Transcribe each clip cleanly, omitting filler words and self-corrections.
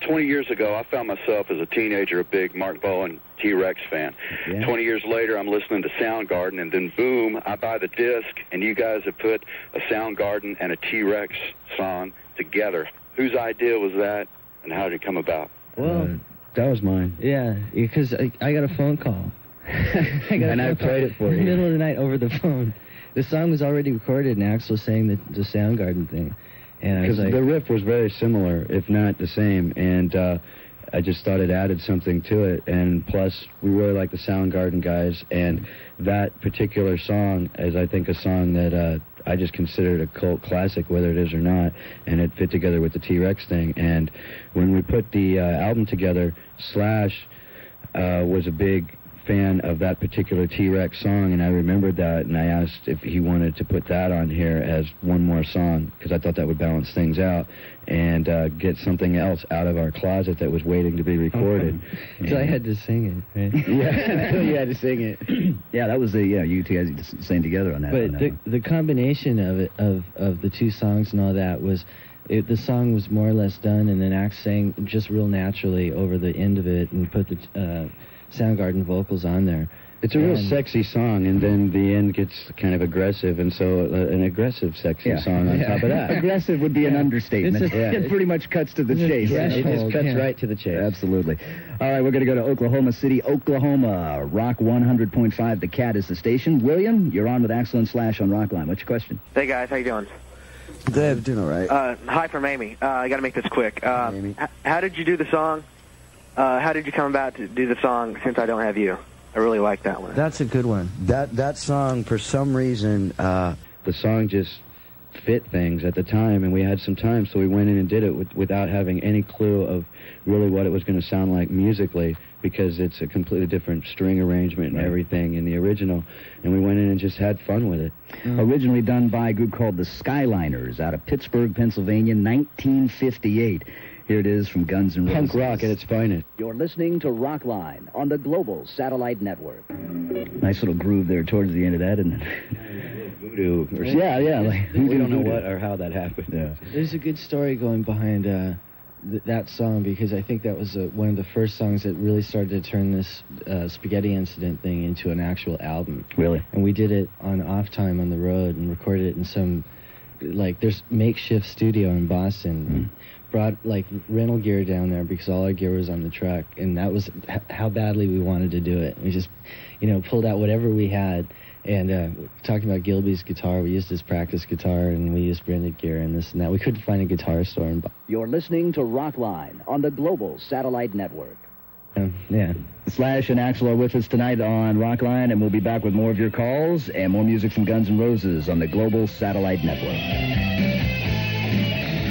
20 years ago, I found myself as a teenager a big Mark Bowen T-Rex fan. Yeah. 20 years later, I'm listening to Soundgarden, and then boom, I buy the disc, and you guys have put a Soundgarden and a T-Rex song together. Whose idea was that, and how did it come about? Well, that was mine. Yeah, because I got a phone call. I played it for you. In the middle of the night over the phone. The song was already recorded, and Axl was saying the Soundgarden thing. Because the riff was very similar, if not the same, and I just thought it added something to it, and plus, we really like the Soundgarden guys, and that particular song is, I think, a song that I just considered a cult classic, whether it is or not, and it fit together with the T-Rex thing, and when we put the album together, Slash was a big fan of that particular T-Rex song, and I remembered that, and I asked if he wanted to put that on here as one more song, because I thought that would balance things out, and get something else out of our closet that was waiting to be recorded. So I had to sing it, right? Yeah, you had to sing it. Yeah, that was you two guys sang together on that. But the combination of it, of the two songs and all that was, the song was more or less done, and then Axl sang just real naturally over the end of it, and put the Soundgarden vocals on there. It's a real sexy song, and then the end gets kind of aggressive, and so an aggressive, sexy song on top of that. Aggressive would be an understatement. It pretty much cuts to the chase. It just cuts right to the chase. Absolutely. All right, we're going to go to Oklahoma City, Oklahoma. Rock 100.5, The Cat is the station. William, you're on with Axl and Slash on Rockline. What's your question? Hey, guys. How you doing? Good. Doing all right. Hi from Amy. I got to make this quick. Amy. How did you do the song? How did you come about to do the song, Since I Don't Have You? I really like that one. That's a good one. That song, for some reason, the song just fit things at the time, and we had some time, so we went in and did it without having any clue of really what it was going to sound like musically, because it's a completely different string arrangement and everything in the original, and we went in and just had fun with it. Originally done by a group called the Skyliners out of Pittsburgh, Pennsylvania, 1958. Here it is from Guns N' Roses. Punk rock at its finest. You're listening to Rockline on the Global Satellite Network. Nice little groove there towards the end of that, isn't it? Voodoo. Yeah. Like, we don't know what or how that happened. Yeah. There's a good story going behind that song, because I think that was one of the first songs that really started to turn this spaghetti incident thing into an actual album. Really? And we did it on off time on the road and recorded it in some, there's makeshift studio in Boston. Brought rental gear down there because all our gear was on the truck, and that was how badly we wanted to do it. We just, pulled out whatever we had, and talking about Gilby's guitar, we used his practice guitar, and we used rented gear and this and that. We couldn't find a guitar store in Boston. You're listening to Rockline on the Global Satellite Network. Yeah. Slash and Axl are with us tonight on Rockline, and we'll be back with more of your calls and more music from Guns N' Roses on the Global Satellite Network.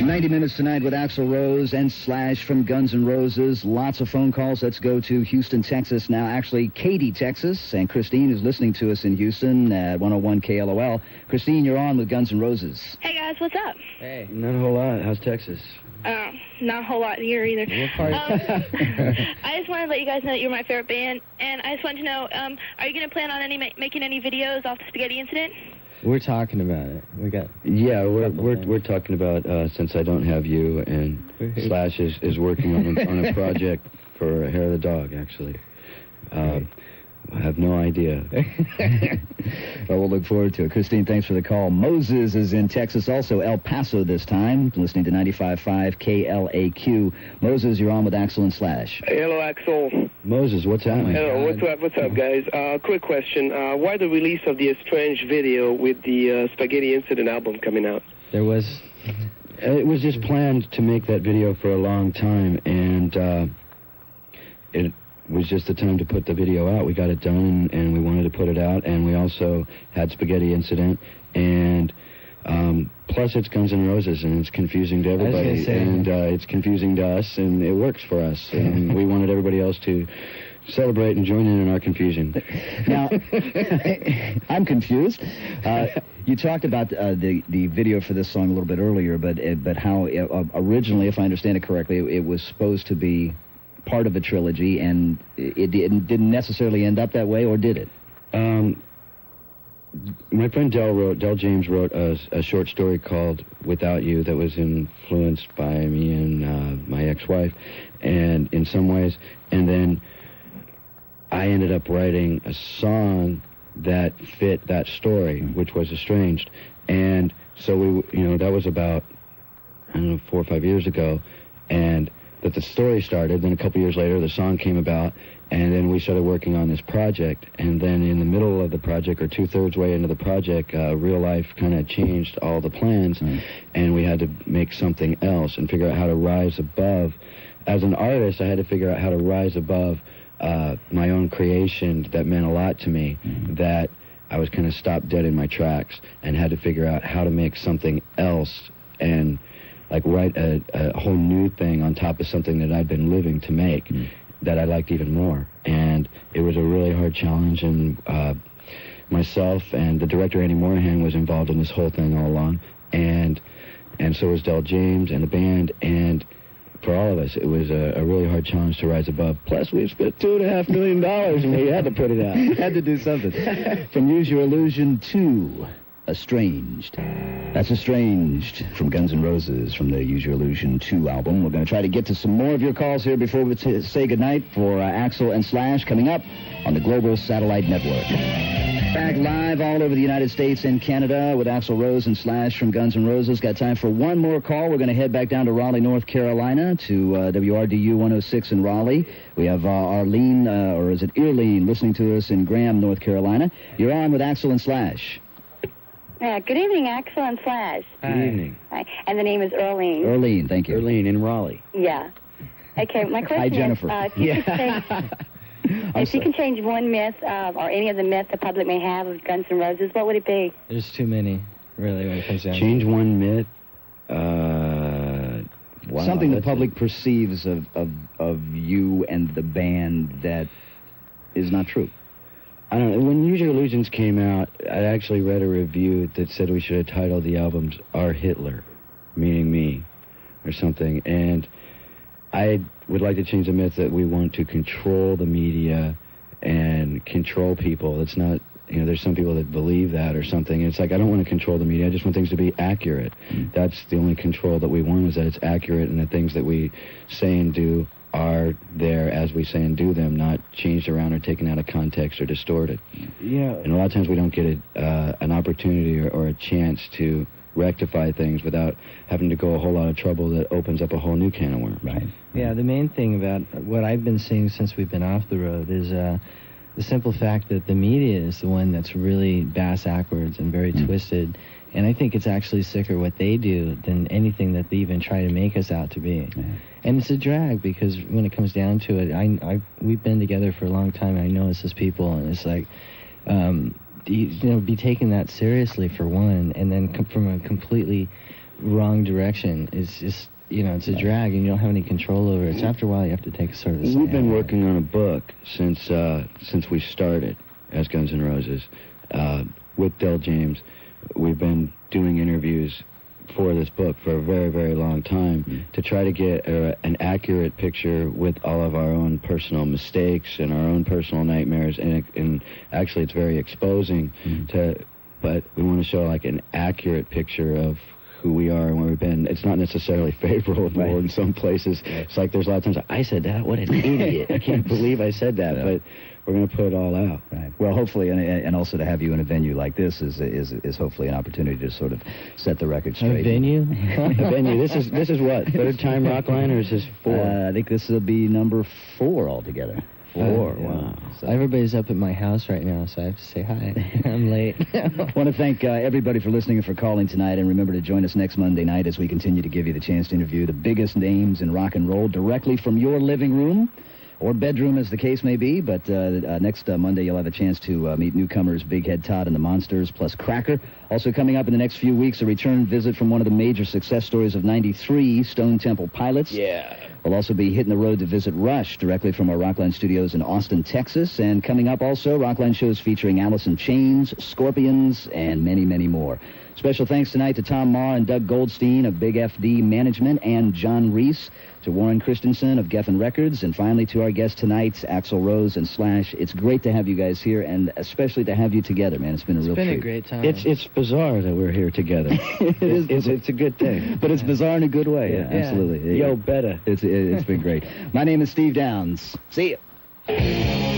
90 minutes tonight with Axl Rose and Slash from Guns N' Roses. Lots of phone calls. Let's go to Houston, Texas now. Actually, Katy, Texas. And Christine is listening to us in Houston at 101 KLOL. Christine, you're on with Guns N' Roses. Hey, guys. What's up? Hey. Not a whole lot. How's Texas? Not a whole lot here either. I just wanted to let you guys know that you're my favorite band. And I just wanted to know, are you going to plan on making any videos off the spaghetti incident? We're talking about it. We're talking about Since I Don't Have You, and Slash is working on a project for Hair of the Dog, actually. I have no idea. Well, we'll look forward to it. Christine, thanks for the call. Moses is in Texas, also El Paso this time, listening to 95.5 KLAQ. Moses, you're on with Axl and Slash. Hey, hello, Axl. Moses, what's happening? Hello, what's up, guys? Quick question. Why the release of the Estranged video with the Spaghetti Incident album coming out? It was just planned to make that video for a long time, and it was just the time to put the video out. We got it done, and we wanted to put it out, and we also had Spaghetti Incident, and plus it's Guns N' Roses, and it's confusing to everybody, and it's confusing to us, and it works for us, and we wanted everybody else to celebrate and join in our confusion. Now, I'm confused. You talked about the video for this song a little bit earlier, but how originally, if I understand it correctly, it was supposed to be part of a trilogy, and it didn't necessarily end up that way, or did it? my friend Del James wrote a short story called Without You that was influenced by me and my ex-wife, and in some ways, and then I ended up writing a song that fit that story, which was Estranged. And so that was about, 4 or 5 years ago, and that the story started. Then a couple years later, the song came about, and then we started working on this project. And then in the middle of the project, or 2/3 way into the project, real life kind of changed all the plans, and we had to make something else and figure out how to rise above. As an artist, I had to figure out how to rise above my own creation that meant a lot to me, that I was kind of stopped dead in my tracks and had to figure out how to make something else and like write a whole new thing on top of something that I'd been living to make that I liked even more. And it was a really hard challenge, and myself and the director Andy Morahan was involved in this whole thing all along, and so was Del James and the band, and for all of us, it was a really hard challenge to rise above. Plus, we spent $2.5 million, and we had to put it out. Had to do something. From Use Your Illusion to Estranged. That's Estranged from Guns N' Roses from the Use Your Illusion 2 album. We're going to try to get to some more of your calls here before we say goodnight for Axl and Slash coming up on the Global Satellite Network. Back live all over the United States and Canada with Axl Rose and Slash from Guns N' Roses. Got time for one more call. We're going to head back down to Raleigh, North Carolina, to WRDU 106 in Raleigh. We have Arlene, or is it Earlene, listening to us in Graham, North Carolina. You're on with Axl and Slash. Good evening, Axl and Slash. Good evening. Hi. And the name is Earlene. Earlene, thank you. Earlene in Raleigh. Yeah. Okay, my question Hi, Jennifer. If you can change one myth or any of the myths the public may have of Guns N' Roses, what would it be? There's too many, really, when it comes down to it. Change one myth? Wow, something the public perceives of you and the band that is not true. I don't know. When Use Your Illusions came out, I actually read a review that said we should have titled the albums Our Hitler, meaning me, or something. And I would like to change the myth that we want to control the media and control people. It's not, there's some people that believe that or something. It's like, I don't want to control the media. I just want things to be accurate. That's the only control that we want, is that it's accurate and the things that we say and do are there as we say and do them, not changed around or taken out of context or distorted. Yeah. And a lot of times we don't get an opportunity or a chance to rectify things without having to go a whole lot of trouble that opens up a whole new can of worms. Right. Yeah, the main thing about what I've been seeing since we've been off the road is the simple fact that the media is the one that's really bass-ackwards and very twisted. And I think it's actually sicker what they do than anything that they even try to make us out to be. Yeah. And it's a drag, because when it comes down to it, we've been together for a long time. I know it's as people, and it's like, be taking that seriously for one, and then from a completely wrong direction is just, it's a drag, and you don't have any control over it. So after a while, you have to take a sort of. We've been working on a book since we started as Guns N' Roses with Del James. We've been doing interviews for this book for a very, very long time to try to get an accurate picture with all of our own personal mistakes and our own personal nightmares, and actually it's very exposing but we want to show like an accurate picture of who we are and where we've been. It's not necessarily favorable in some places. It's like there's a lot of times I said that, what an idiot, I can't believe I said that, but we're going to put it all out. Right. Well, hopefully, and also to have you in a venue like this is hopefully an opportunity to sort of set the record straight. A venue? A venue. This is what? Third time Rockline, or is this 4? I think this will be number 4 altogether. 4. Wow. So everybody's up at my house right now, so I have to say hi. I'm late. I want to thank everybody for listening and for calling tonight, and remember to join us next Monday night as we continue to give you the chance to interview the biggest names in rock and roll directly from your living room or bedroom, as the case may be. But next Monday, you'll have a chance to meet newcomers Big Head Todd and the Monsters, plus Cracker. Also coming up in the next few weeks, a return visit from one of the major success stories of '93, Stone Temple Pilots. Yeah. We'll also be hitting the road to visit Rush directly from our Rockline studios in Austin, Texas. And coming up also, Rockline shows featuring Alice in Chains, Scorpions, and many, many more. Special thanks tonight to Tom Marr and Doug Goldstein of Big FD Management, and John Reese, to Warren Christensen of Geffen Records, and finally to our guests tonight, Axl Rose and Slash. It's great to have you guys here, and especially to have you together, man. It's been a real treat. It's been a great time. It's bizarre that we're here together. It's a good thing. But it's bizarre in a good way. Yeah, absolutely. Yo, better. It's been great. My name is Steve Downs. See ya.